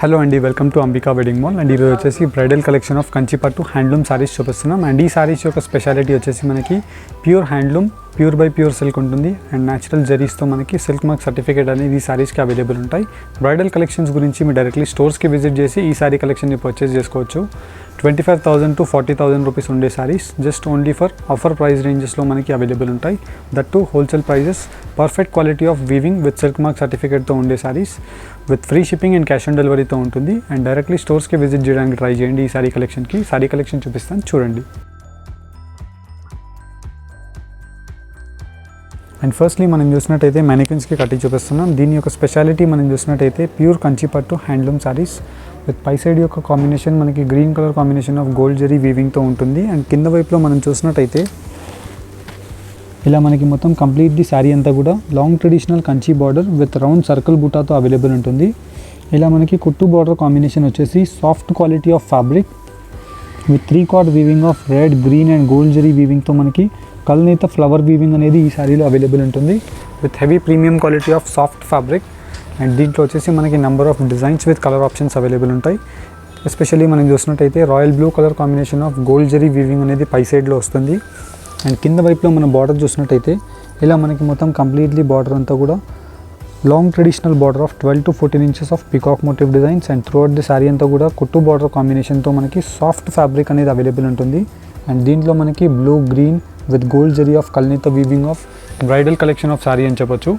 Hello అండి, welcome to Ambika wedding mall. And ఈరోజు వచ్చేసి bridal collection of Kanchipattu handloom saris చూపిస్తున్నాం. అండ్ ఈ సారీస్ యొక్క స్పెషాలిటీ వచ్చేసి మనకి pure handloom, pure by pure silk ఉంటుంది. అండ్ న్యాచురల్ జరీస్తో మనకి సిల్క్ మార్క్ సర్టిఫికేట్ అనేది ఈ సారీస్కి అవైలబుల్ ఉంటాయి. బ్రైడల్ కలెక్షన్స్ గురించి మీరు డైరెక్ట్లీ స్టోర్స్కి విజిట్ చేసి ఈ సారీ కలెక్షన్ని పర్చేస్ చేసుకోవచ్చు. 25,000 to 40,000 రూపీస్ ఉండే saris just only for offer price రేంజెస్లో మనకి అవైలబుల్ ఉంటాయి. That to wholesale prices, perfect quality of weaving with silk mark సర్టిఫికేట్తో ఉండే saris with free shipping and cash on డెలివరీతో ఉంటుంది. అండ్ డైరెక్ట్లీ స్టోర్స్కి విజిట్ చేయడానికి ట్రై చేయండి. ఈ సారీ కలెక్షన్కి సారీ కలెక్షన్ చూపిస్తాను, చూడండి. అండ్ ఫస్ట్లీ మనం చూసినట్టయితే మ్యానిక్విన్స్కి కట్టి చూపిస్తున్నాం. దీని యొక్క స్పెషాలిటీ మనం చూసినట్టయితే ప్యూర్ కంచిపట్టు హ్యాండ్లూమ్ సారీస్ విత్ పై సైడ్ యొక్క కాంబినేషన్ మనకి green colour combination of gold zari వీవింగ్తో ఉంటుంది. అండ్ కింద వైపులో మనం చూసినట్టయితే ఇలా మనకి మొత్తం కంప్లీట్లీ శారీ అంతా కూడా long traditional Kanchi border with round circle బూటాతో అవైలబుల్ ఉంటుంది. ఇలా మనకి కుట్టు బార్డర్ కాంబినేషన్ వచ్చేసి soft quality of fabric with 3/4 weaving of red, green and gold zari వీవింగ్తో మనకి కల్నేత ఫ్లవర్ వీవింగ్ అనేది ఈ శారీలో అవైలబుల్ ఉంటుంది with heavy premium quality of soft fabric. And దీంట్లో వచ్చేసి మనకి number of designs with colour options available ఉంటాయి. ఎస్పెషల్లీ మనం చూసినట్టయితే royal blue colour combination of gold zari weaving అనేది పై సైడ్లో వస్తుంది. అండ్ కింద వైపులో మనం బార్డర్ చూసినట్టయితే ఇలా మనకి మొత్తం కంప్లీట్లీ బార్డర్ అంతా కూడా long traditional border of 12 to 14 inches of peacock motif designs. And throughout the sari అంతా కూడా కుట్టు బార్డర్ కాంబినేషన్తో మనకి సాఫ్ట్ ఫ్యాబ్రిక్ అనేది అవైలబుల్ ఉంటుంది. అండ్ దీంట్లో మనకి blue, green with gold zari of కల్నేత weaving of bridal collection of sari అని చెప్పొచ్చు.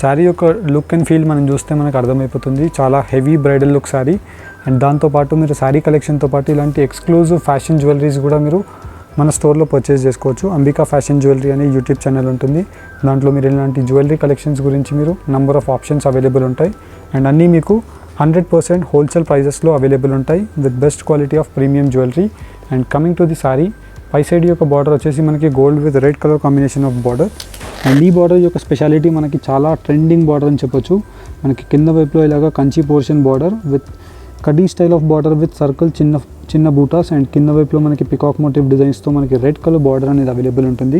శారీ యొక్క లుక్ అండ్ ఫీల్ మనం చూస్తే మనకు అర్థమైపోతుంది, చాలా heavy bridal look sari. And దాంతోపాటు మీరు శారీ కలెక్షన్తో పాటు ఇలాంటి ఎక్స్క్లూజివ్ ఫ్యాషన్ జ్యువెలరీస్ కూడా మీరు మన స్టోర్లో పర్చేస్ చేసుకోవచ్చు. అంబికా ఫ్యాషన్ జ్యువెలరీ అనే యూట్యూబ్ ఛానల్ ఉంటుంది. దాంట్లో మీరు ఇలాంటి జ్యువెలరీ కలెక్షన్స్ గురించి మీరు నెంబర్ ఆఫ్ ఆప్షన్స్ అవైలబుల్ ఉంటాయి. అండ్ అన్నీ మీకు 100% హోల్సేల్ ప్రైజెస్లో అవైలబుల్ ఉంటాయి with best quality of premium jewellery. And coming to the sorry, పై సైడ్ యొక్క బార్డర్ వచ్చేసి మనకి gold with red colour combination of border. And ఈ బార్డర్ యొక్క స్పెషాలిటీ మనకి చాలా ట్రెండింగ్ బార్డర్ అని చెప్పొచ్చు. మనకి కింద వైపులో ఇలాగా Kanchi portion border with khadi style of border with circle చిన్న బూటాస్. అండ్ కింద వైపులో మనకి పికాక్ మోటివ్ డిజైన్స్తో మనకి రెడ్ కలర్ బార్డర్ అనేది అవైలబుల్ ఉంటుంది.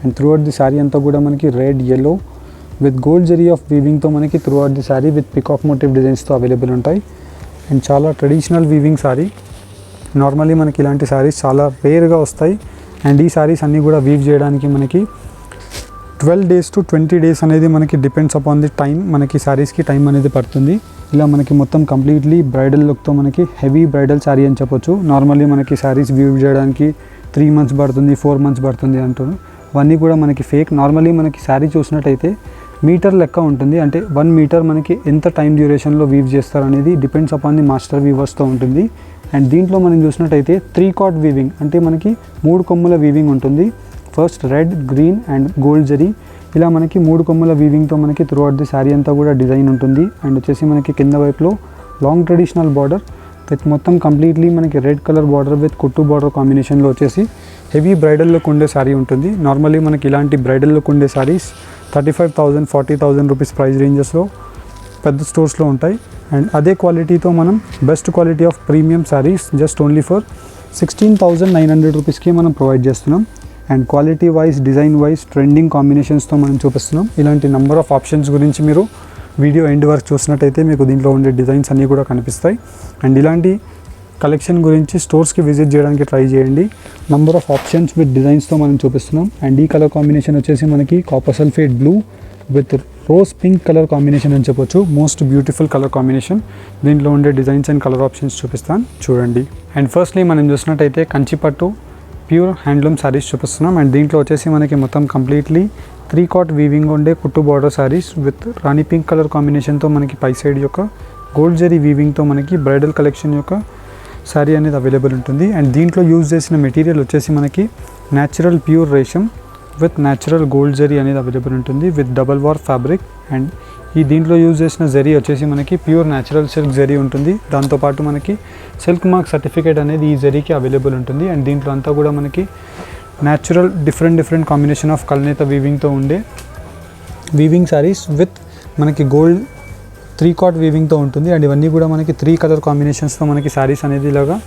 అండ్ త్రూఅవుట్ ది శారీ అంతా కూడా మనకి red, yellow with gold zari of వీవింగ్తో మనకి throughout the sari with peacock motif డిజైన్స్తో అవైలబుల్ ఉంటాయి. అండ్ చాలా ట్రెడిషనల్ వీవింగ్ శారీ. నార్మల్లీ మనకి ఇలాంటి శారీస్ చాలా రేర్గా వస్తాయి. అండ్ ఈ శారీస్ అన్నీ కూడా వీవ్ చేయడానికి మనకి 12 days to 20 days అనేది మనకి డిపెండ్స్ అపాన్ ది టైం, మనకి శారీస్కి టైం అనేది పడుతుంది. ఇలా మనకి మొత్తం కంప్లీట్లీ బ్రైడల్ లుక్తో మనకి హెవీ బ్రైడల్ శారీ అని చెప్పొచ్చు. నార్మల్లీ మనకి శారీస్ వీవ్ చేయడానికి 3 months పడుతుంది, 4 months పడుతుంది అంటారు. అవన్నీ కూడా మనకి ఫేక్. నార్మల్లీ మనకి శారీ చూసినట్టయితే మీటర్ లెక్క ఉంటుంది. అంటే 1 meter మనకి ఎంత టైం డ్యూరేషన్లో వీవ్ చేస్తారు అనేది డిపెండ్స్ అపాన్ ది మాస్టర్ వీవర్స్తో ఉంటుంది. అండ్ దీంట్లో మనం చూసినట్టయితే 3/4 వీవింగ్ అంటే మనకి 3 కొమ్ముల వీవింగ్ ఉంటుంది. First red, green and gold zari ఇలా మనకి 3 కొమ్ముల వీవింగ్తో మనకి త్రూఅవుట్ ది శారీ అంతా కూడా డిజైన్ ఉంటుంది. అండ్ వచ్చేసి మనకి కింద వైపులో లాంగ్ ట్రెడిషనల్ బార్డర్ విత్ మొత్తం కంప్లీట్లీ మనకి రెడ్ కలర్ బార్డర్ విత్ కుట్టు బార్డర్ కాంబినేషన్లో వచ్చేసి హెవీ బ్రైడల్ లుక్ ఉండే శారీ ఉంటుంది. నార్మల్లీ మనకి ఇలాంటి బ్రైడల్ లుక్ ఉండే శారీస్ 35,000, 40,000 రూపీస్ ప్రైస్ రేంజెస్లో పెద్ద స్టోర్స్లో ఉంటాయి. అండ్ అదే క్వాలిటీతో మనం best quality of premium saris just only for 16,900 రూపీస్కి మనం ప్రొవైడ్ చేస్తున్నాం. And quality wise, design wise trending కాంబినేషన్స్తో మనం చూపిస్తున్నాం. ఇలాంటి నెంబర్ ఆఫ్ ఆప్షన్స్ గురించి మీరు వీడియో ఎండ్ వరకు చూసినట్టయితే మీకు దీంట్లో ఉండే డిజైన్స్ అన్నీ కూడా కనిపిస్తాయి. అండ్ ఇలాంటి కలెక్షన్ గురించి స్టోర్స్కి విజిట్ చేయడానికి ట్రై చేయండి. నెంబర్ ఆఫ్ ఆప్షన్స్ విత్ డిజైన్స్తో మనం చూపిస్తున్నాం. అండ్ ఈ కలర్ కాంబినేషన్ వచ్చేసి మనకి copper sulphate blue with rose pink colour combination అని చెప్పొచ్చు. Most beautiful colour combination. దీంట్లో ఉండే డిజైన్స్ అండ్ కలర్ ఆప్షన్స్ చూపిస్తాను, చూడండి. అండ్ ఫస్ట్లీ మనం చూసినట్టయితే కంచిపట్టు ప్యూర్ హ్యాండ్లూమ్ శారీస్ చూపిస్తున్నాం. అండ్ దీంట్లో వచ్చేసి మనకి మొత్తం కంప్లీట్లీ 3/4 వీవింగ్ ఉండే కుట్టు border saris with Rani pink colour కాంబినేషన్తో మనకి పై సైడ్ యొక్క గోల్డ్ జరీ వీవింగ్తో మనకి బ్రైడల్ కలెక్షన్ యొక్క శారీ అనేది అవైలబుల్ ఉంటుంది. అండ్ దీంట్లో యూజ్ చేసిన మెటీరియల్ వచ్చేసి మనకి natural pure Resham with natural gold zari అనేది అవైలబుల్ ఉంటుంది with double war fabric. And ఈ దీంట్లో యూజ్ చేసిన జరీ వచ్చేసి మనకి ప్యూర్ న్యాచురల్ సిల్క్ జరీ ఉంటుంది. దాంతోపాటు మనకి సిల్క్ మార్క్ సర్టిఫికేట్ అనేది ఈ జరీకి అవైలబుల్ ఉంటుంది. అండ్ దీంట్లో అంతా కూడా మనకి న్యాచురల్ డిఫరెంట్ కాంబినేషన్ ఆఫ్ కల్నేత వీవింగ్తో ఉండే వీవింగ్ శారీస్ విత్ మనకి గోల్డ్ 3/4 వీవింగ్తో ఉంటుంది. అండ్ ఇవన్నీ కూడా మనకి 3 కలర్ కాంబినేషన్స్తో మనకి శారీస్ అనేది ఇలాగా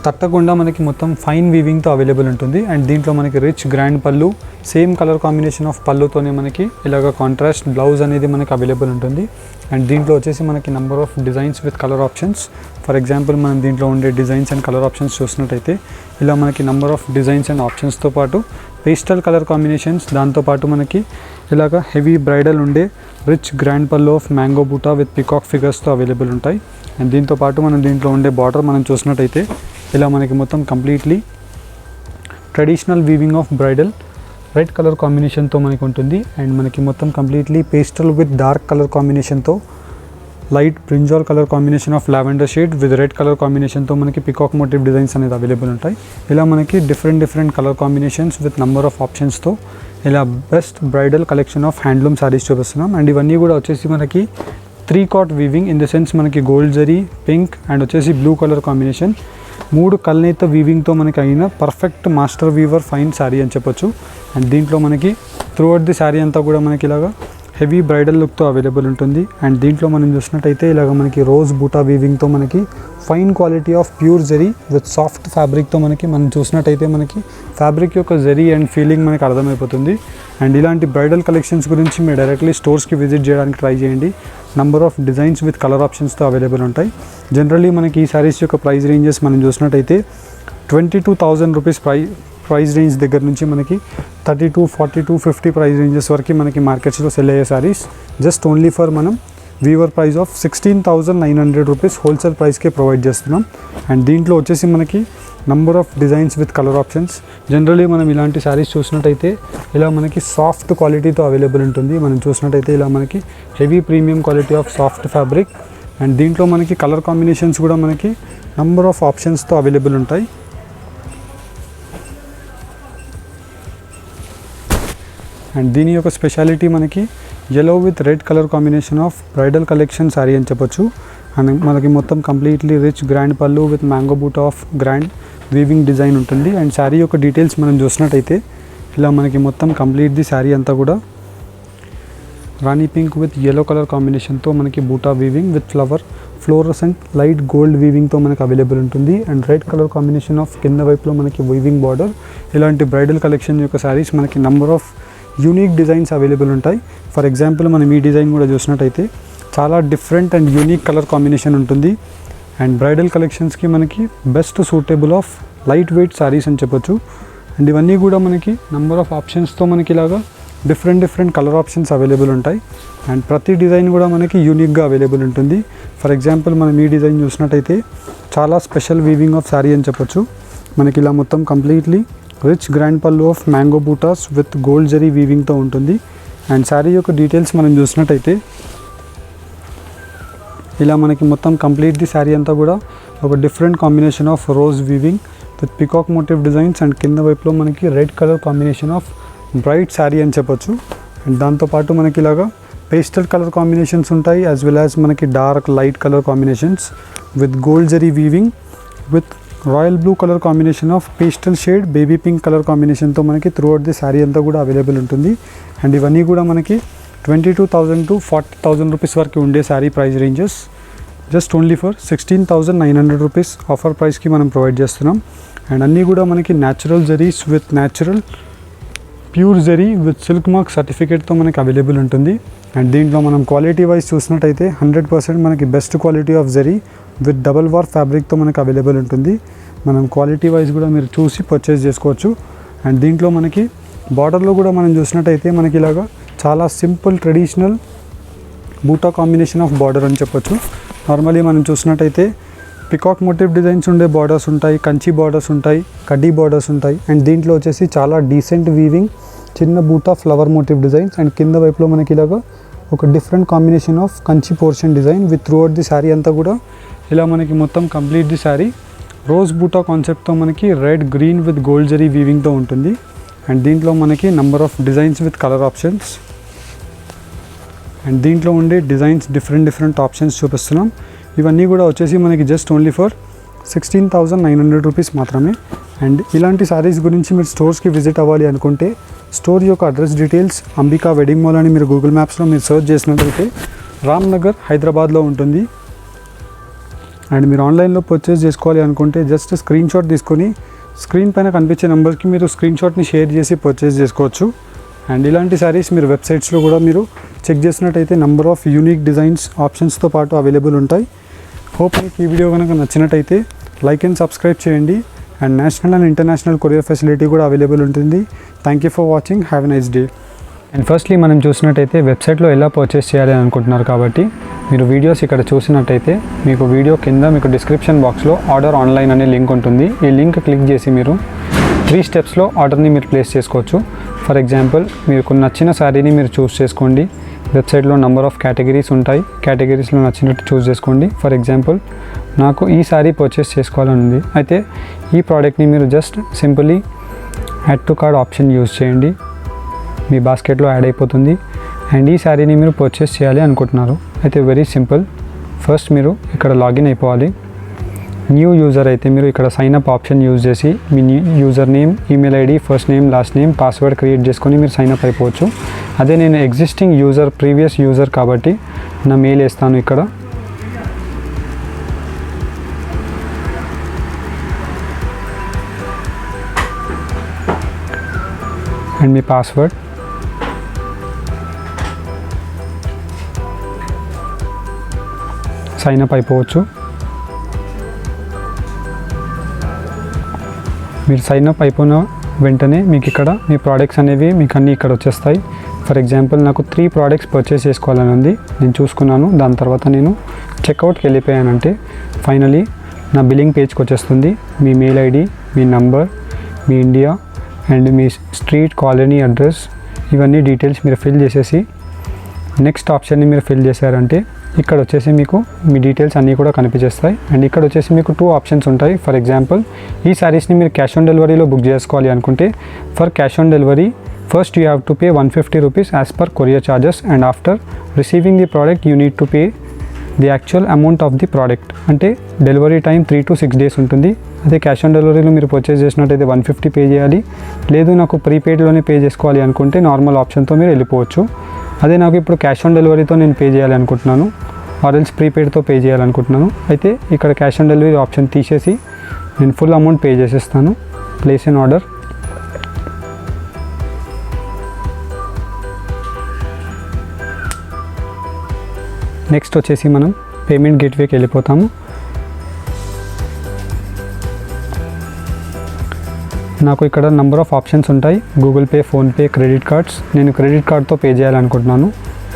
తట్టకుండా మనకి మొత్తం ఫైన్ వీవింగ్తో అవైలబుల్ ఉంటుంది. అండ్ దీంట్లో మనకి రిచ్ గ్రాండ్ పళ్ళు, సేమ్ కలర్ కాంబినేషన్ ఆఫ్ పళ్ళుతోనే మనకి ఇలాగ కాంట్రాస్ట్ బ్లౌజ్ అనేది మనకి అవైలబుల్ ఉంటుంది. అండ్ దీంట్లో వచ్చేసి మనకి number of designs with colour options. For example మనం దీంట్లో ఉండే డిజైన్స్ అండ్ కలర్ ఆప్షన్స్ చూసినట్టయితే ఇలా మనకి నెంబర్ ఆఫ్ డిజైన్స్ అండ్ ఆప్షన్స్తో పాటు పేస్టల్ కలర్ కాంబినేషన్స్, దాంతోపాటు మనకి ఇలాగ హెవీ బ్రైడల్ ఉండే రిచ్ గ్రాండ్ పళ్ళు ఆఫ్ మ్యాంగో బూటా విత్ పికాక్ ఫిగర్స్తో అవైలబుల్ ఉంటాయి. అండ్ దీంతోపాటు మనం దీంట్లో ఉండే బార్డర్ మనం చూసినట్టయితే ఇలా మనకి మొత్తం completely traditional weaving of bridal red colour కాంబినేషన్తో మనకి ఉంటుంది. అండ్ మనకి మొత్తం completely pastel with dark colour కాంబినేషన్తో light brinjal colour combination of lavender shade with red colour కాంబినేషన్తో మనకి పికాక్ మోటివ్ డిజైన్స్ అనేది అవైలబుల్ ఉంటాయి. ఇలా మనకి different colour combinations with number of ఆప్షన్స్తో ఇలా best bridal collection of handloom saris చూపిస్తున్నాం. అండ్ ఇవన్నీ కూడా వచ్చేసి మనకి 3/4 వీవింగ్, ఇన్ ద సెన్స్ మనకి గోల్డ్ జరీ, పింక్ అండ్ వచ్చేసి బ్లూ కలర్ కాంబినేషన్, 3 కల్నేత వీవింగ్తో మనకి అయిన perfect master weaver fine sari అని చెప్పొచ్చు. అండ్ దీంట్లో మనకి త్రూఅవుట్ ది శారీ అంతా కూడా మనకి ఇలాగా హెవీ బ్రైడల్ లుక్తో అవైలబుల్ ఉంటుంది. అండ్ దీంట్లో మనం చూసినట్టయితే ఇలాగ మనకి రోజ్ బూటా వీవింగ్తో మనకి fine quality of pure zari with soft ఫ్యాబ్రిక్తో మనం చూసినట్టయితే మనకి ఫ్యాబ్రిక్ యొక్క జరీ అండ్ ఫీలింగ్ మనకి అర్థమైపోతుంది. అండ్ ఇలాంటి బ్రైడల్ కలెక్షన్స్ గురించి మీరు డైరెక్ట్లీ స్టోర్స్కి విజిట్ చేయడానికి ట్రై చేయండి. Number of designs with colour ఆప్షన్స్తో అవైలబుల్ ఉంటాయి. జనరల్లీ మనకి ఈ శారీస్ యొక్క ప్రైస్ రేంజెస్ మనం చూసినట్టయితే 22,000 రూపీస్ ప్రైస్ రేంజ్ దగ్గర నుంచి మనకి 32, 42, 50 ప్రైస్ రేంజెస్ వరకు మనకి మార్కెట్స్లో సెల్ అయ్యే శారీస్ జస్ట్ ఓన్లీ ఫర్ మనం weaver price of 16,900 rupees wholesale ప్రైస్కే ప్రొవైడ్ చేస్తున్నాం. అండ్ దీంట్లో వచ్చేసి మనకి number of designs with colour options. Generally మనం ఇలాంటి శారీస్ చూసినట్టయితే ఇలా మనకి సాఫ్ట్ క్వాలిటీతో అవైలబుల్ ఉంటుంది. మనం చూసినట్టయితే ఇలా మనకి heavy premium quality of soft fabric. And దీంట్లో మనకి కలర్ కాంబినేషన్స్ కూడా మనకి నంబర్ ఆఫ్ ఆప్షన్స్తో అవైలబుల్ ఉంటాయి. అండ్ దీని యొక్క స్పెషాలిటీ మనకి yellow with red colour combination of bridal collection sari అని చెప్పొచ్చు. అండ్ మనకి మొత్తం కంప్లీట్లీ రిచ్ గ్రాండ్ పళ్ళు విత్ మ్యాంగో బూటా ఆఫ్ గ్రాండ్ వీవింగ్ డిజైన్ ఉంటుంది. అండ్ శారీ యొక్క డీటెయిల్స్ మనం చూసినట్టయితే ఇలా మనకి మొత్తం కంప్లీట్ ది శారీ అంతా కూడా rani pink with yellow colour కాంబినేషన్తో మనకి buta weaving with fluorescent light gold వీవింగ్తో మనకి అవైలబుల్ ఉంటుంది. And red colour combination of కింద వైపులో మనకి వీవింగ్ బార్డర్. ఇలాంటి బ్రైడల్ కలెక్షన్ యొక్క శారీస్ మనకి number of unique designs available ఉంటాయి. ఫర్ ఎగ్జాంపుల్ మనం ఈ డిజైన్ కూడా చూసినట్టయితే చాలా different and unique colour combination ఉంటుంది. అండ్ బ్రైడల్ కలెక్షన్స్కి మనకి best suitable of light weight saris అని చెప్పొచ్చు. అండ్ ఇవన్నీ కూడా మనకి నెంబర్ ఆఫ్ ఆప్షన్స్తో మనకి ఇలాగా డిఫరెంట్ కలర్ ఆప్షన్స్ అవైలబుల్ ఉంటాయి. అండ్ ప్రతి డిజైన్ కూడా మనకి యూనిక్గా అవైలబుల్ ఉంటుంది. ఫర్ ఎగ్జాంపుల్ మనం ఈ డిజైన్ చూసినట్టయితే చాలా స్పెషల్ వీవింగ్ ఆఫ్ శారీ అని చెప్పొచ్చు. మనకి ఇలా మొత్తం కంప్లీట్లీ రిచ్ గ్రాండ్ పళ్ళు of mango butas with gold zari వీవింగ్తో ఉంటుంది. అండ్ శారీ యొక్క డీటెయిల్స్ మనం చూసినట్టయితే ఇలా మనకి మొత్తం కంప్లీట్ ది శారీ అంతా కూడా ఒక different combination of rose weaving with peacock motif designs. And కింద వైపులో మనకి red colour combination of bright sari అని చెప్పొచ్చు. అండ్ దాంతోపాటు మనకి ఇలాగా పేస్టల్ కలర్ కాంబినేషన్స్ ఉంటాయి, యాజ్ వెల్ యాజ్ మనకి dark light colour combinations with gold zari weaving with royal blue colour combination of pastel shade baby pink colour కాంబినేషన్తో మనకి త్రూఅవుట్ ది శారీ అంతా కూడా అవైలబుల్ ఉంటుంది. అండ్ ఇవన్నీ కూడా మనకి 22,000 to 40,000 రూపీస్ వరకు ఉండే sari price ranges just only for 16,900 rupees offer ప్రైస్కి మనం ప్రొవైడ్ చేస్తున్నాం. అండ్ అన్నీ కూడా మనకి natural zaris with natural pure zari with silk mark సర్టిఫికేట్తో మనకి అవైలబుల్ ఉంటుంది. అండ్ దీంట్లో మనం క్వాలిటీ వైజ్ చూసినట్టయితే 100% మనకి best quality of zari with double warp ఫ్యాబ్రిక్తో మనకి అవైలబుల్ ఉంటుంది. మనం క్వాలిటీ వైజ్ కూడా మీరు చూసి పర్చేస్ చేసుకోవచ్చు. అండ్ దీంట్లో మనకి బార్డర్లో కూడా మనం చూసినట్టయితే మనకి ఇలాగా చాలా సింపుల్ ట్రెడిషనల్ బూటా కాంబినేషన్ ఆఫ్ బార్డర్ అని చెప్పొచ్చు. నార్మల్లీ మనం చూసినట్టయితే పికాక్ మోటివ్ డిజైన్స్ ఉండే బార్డర్స్ ఉంటాయి, కంచి బార్డర్స్ ఉంటాయి, కడ్డీ బార్డర్స్ ఉంటాయి. అండ్ దీంట్లో వచ్చేసి చాలా డీసెంట్ వీవింగ్ చిన్న బూటా ఫ్లవర్ మోటివ్ డిజైన్స్. అండ్ కింద వైపులో మనకి ఇలాగా ఒక different combination of Kanchi portion design with throughout the sari అంతా కూడా ఇలా మనకి మొత్తం complete the sari rose buta కాన్సెప్ట్తో మనకి red green with gold zari వీవింగ్తో ఉంటుంది. అండ్ దీంట్లో మనకి number of designs with colour options. And దీంట్లో ఉండే డిజైన్స్ డిఫరెంట్ ఆప్షన్స్ చూపిస్తున్నాం. ఇవన్నీ కూడా వచ్చేసి మనకి జస్ట్ ఓన్లీ ఫర్ 16,900 రూపీస్ మాత్రమే. అండ్ ఇలాంటి శారీస్ గురించి మీరు స్టోర్స్కి విజిట్ అవ్వాలి అనుకుంటే స్టోర్ యొక్క address details Ambika wedding mall అని మీరు గూగుల్ మ్యాప్స్లో మీరు సెర్చ్ చేసినట్లయితే రామ్నగర్ హైదరాబాద్లో ఉంటుంది. అండ్ మీరు ఆన్లైన్లో పర్చేస్ చేసుకోవాలి అనుకుంటే జస్ట్ స్క్రీన్ షాట్ తీసుకొని స్క్రీన్ పైన కనిపించే నెంబర్కి మీరు స్క్రీన్ షాట్ని షేర్ చేసి పర్చేస్ చేసుకోవచ్చు. అండ్ ఇలాంటి శారీస్ మీరు వెబ్సైట్స్లో కూడా మీరు చెక్ చేసినట్టయితే నెంబర్ ఆఫ్ యూనిక్ డిజైన్స్ ఆప్షన్స్తో పాటు అవైలబుల్ ఉంటాయి. హోప్ మీకు ఈ వీడియో కనుక నచ్చినట్టయితే లైక్ అండ్ సబ్స్క్రైబ్ చేయండి. And national and international courier facility కూడా అవైలబుల్ ఉంటుంది. Thank you for watching. Have a nice day. And firstly మనం చూసినట్టయితే వెబ్సైట్లో ఎలా పర్చేస్ చేయాలి అనుకుంటున్నారు కాబట్టి మీరు వీడియోస్ ఇక్కడ చూసినట్టయితే మీకు వీడియో కింద మీకు డిస్క్రిప్షన్ బాక్స్లో ఆర్డర్ ఆన్లైన్ అనే లింక్ ఉంటుంది. ఈ లింక్ క్లిక్ చేసి మీరు 3 స్టెప్స్లో ఆర్డర్ని మీరు ప్లేస్ చేసుకోవచ్చు. ఫర్ ఎగ్జాంపుల్ మీకు నచ్చిన శారీని మీరు చూస్ చేసుకోండి. వెబ్సైట్లో నెంబర్ ఆఫ్ కేటగిరీస్ ఉంటాయి. కేటగిరీస్లో నచ్చినట్టు చూస్ చేసుకోండి. ఫర్ ఎగ్జాంపుల్ నాకు ఈ శారీ పర్చేస్ చేసుకోవాలని ఉంది. అయితే ఈ ప్రోడక్ట్ని మీరు just simply add to card option use చేయండి. మీ బాస్కెట్లో యాడ్ అయిపోతుంది. అండ్ ఈ శారీని మీరు పర్చేస్ చేయాలి అనుకుంటున్నారు. అయితే వెరీ సింపుల్. ఫస్ట్ మీరు ఇక్కడ లాగిన్ అయిపోవాలి. న్యూ యూజర్ అయితే మీరు ఇక్కడ సైన్ అప్ ఆప్షన్ యూజ్ చేసి మీ user name, email ID, first name, last name, password create చేసుకొని మీరు సైన్ అప్ అయిపోవచ్చు. అదే నేను ఎగ్జిస్టింగ్ యూజర్, ప్రీవియస్ యూజర్ కాబట్టి నా మెయిల్ వేస్తాను ఇక్కడ. అండ్ మీ పాస్వర్డ్. సైన్ అప్ అయిపోవచ్చు. మీరు సైన్ అప్ అయిపోయిన వెంటనే మీకు ఇక్కడ మీ ప్రోడక్ట్స్ అనేవి మీకు అన్నీ ఇక్కడ వచ్చేస్తాయి. ఫర్ ఎగ్జాంపుల్ నాకు 3 ప్రోడక్ట్స్ పర్చేస్ చేసుకోవాలని ఉంది. నేను చూసుకున్నాను. దాని తర్వాత నేను చెక్అవుట్కి వెళ్ళిపోయానంటే ఫైనలీ నా బిల్లింగ్ పేజ్కి వచ్చేస్తుంది. మీ మెయిల్ ఐడి, మీ నంబర్, మీ ఇండియా అండ్ మీ స్ట్రీట్, కాలనీ అడ్రస్ ఇవన్నీ డీటెయిల్స్ మీరు ఫిల్ చేసేసి నెక్స్ట్ ఆప్షన్ని మీరు ఫిల్ చేశారంటే ఇక్కడ వచ్చేసి మీకు మీ డీటెయిల్స్ అన్నీ కూడా కనిపించేస్తాయి. అండ్ ఇక్కడ వచ్చేసి మీకు 2 ఆప్షన్స్ ఉంటాయి. ఫర్ ఎగ్జాంపుల్ ఈ శారీస్ని మీరు క్యాష్ ఆన్ డెలివరీలో బుక్ చేసుకోవాలి అనుకుంటే for cash on delivery first you have to pay 150 rupees as per courier charges and after receiving the product you need to pay the actual amount of the product. అంటే delivery time 3 to 6 days ఉంటుంది. అదే cash on డెలివరీలో మీరు purchase చేసినట్టయితే 150 pay చేయాలి. లేదు నాకు ప్రీపెయిడ్లోనే pay చేసుకోవాలి అనుకుంటే నార్మల్ ఆప్షన్తో మీరు వెళ్ళిపోవచ్చు. అదే నాకు ఇప్పుడు క్యాష్ ఆన్ డెలివరీతో నేను పే చేయాలి అనుకుంటున్నాను, ఆర్ఎల్స్ ప్రీపెయిడ్తో పే చేయాలనుకుంటున్నాను. అయితే ఇక్కడ క్యాష్ ఆన్ డెలివరీ ఆప్షన్ తీసేసి నేను ఫుల్ అమౌంట్ పే చేసేస్తాను. Place an order. నెక్స్ట్ వచ్చేసి మనం పేమెంట్ గేట్వేకి వెళ్ళిపోతాము. నాకు ఇక్కడ నెంబర్ ఆఫ్ ఆప్షన్స్ ఉంటాయి. Google pay, PhonePe, credit cards. నేను క్రెడిట్ కార్డ్తో పే చేయాలనుకుంటున్నాను.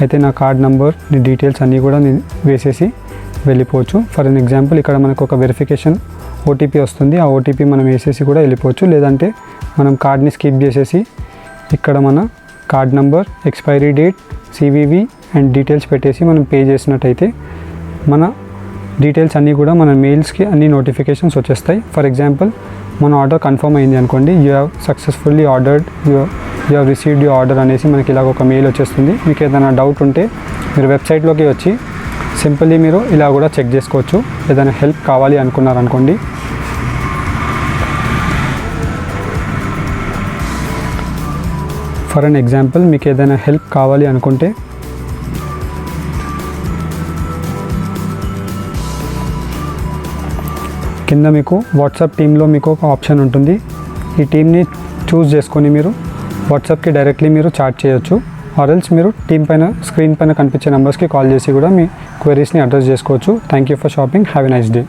అయితే నా కార్డ్ నెంబర్, నీ డీటెయిల్స్ అన్నీ కూడా నేను వేసేసి వెళ్ళిపోవచ్చు. ఫర్ ఎన్ ఎగ్జాంపుల్ ఇక్కడ మనకు ఒక వెరిఫికేషన్ ఓటీపీ వస్తుంది. ఆ ఓటీపీ మనం వేసేసి కూడా వెళ్ళిపోవచ్చు. లేదంటే మనం కార్డ్ని స్కిప్ చేసేసి ఇక్కడ మన card number, expiry date, CVV and details పెట్టేసి మనం పే చేసినట్టయితే మన డీటెయిల్స్ అన్నీ కూడా మన మెయిల్స్కి అన్ని నోటిఫికేషన్స్ వచ్చేస్తాయి. ఫర్ ఎగ్జాంపుల్ మన ఆర్డర్ కన్ఫర్మ్ అయింది అనుకోండి, you have successfully ordered, you have received your order అనేసి మనకి ఇలాగ ఒక మెయిల్ వచ్చేస్తుంది. మీకు ఏదైనా డౌట్ ఉంటే మీరు వెబ్సైట్లోకి వచ్చి సింపుల్లీ మీరు ఇలా కూడా చెక్ చేసుకోవచ్చు. ఏదైనా హెల్ప్ కావాలి అనుకున్నారనుకోండి. ఫర్ అన్ ఎగ్జాంపుల్ మీకు ఏదైనా హెల్ప్ కావాలి అనుకుంటే కింద మీకు వాట్సాప్ టీంలో మీకు ఒక ఆప్షన్ ఉంటుంది. ఈ టీమ్ని చూస్ చేసుకొని మీరు వాట్సాప్కి డైరెక్ట్లీ మీరు చాట్ చేయొచ్చు. ఆర్ఎల్స్ మీరు టీం పైన స్క్రీన్ పైన కనిపించే నెంబర్స్కి కాల్ చేసి కూడా మీ క్వెరీస్ని అడ్రస్ చేసుకోవచ్చు. Thank you for shopping. Have a nice day.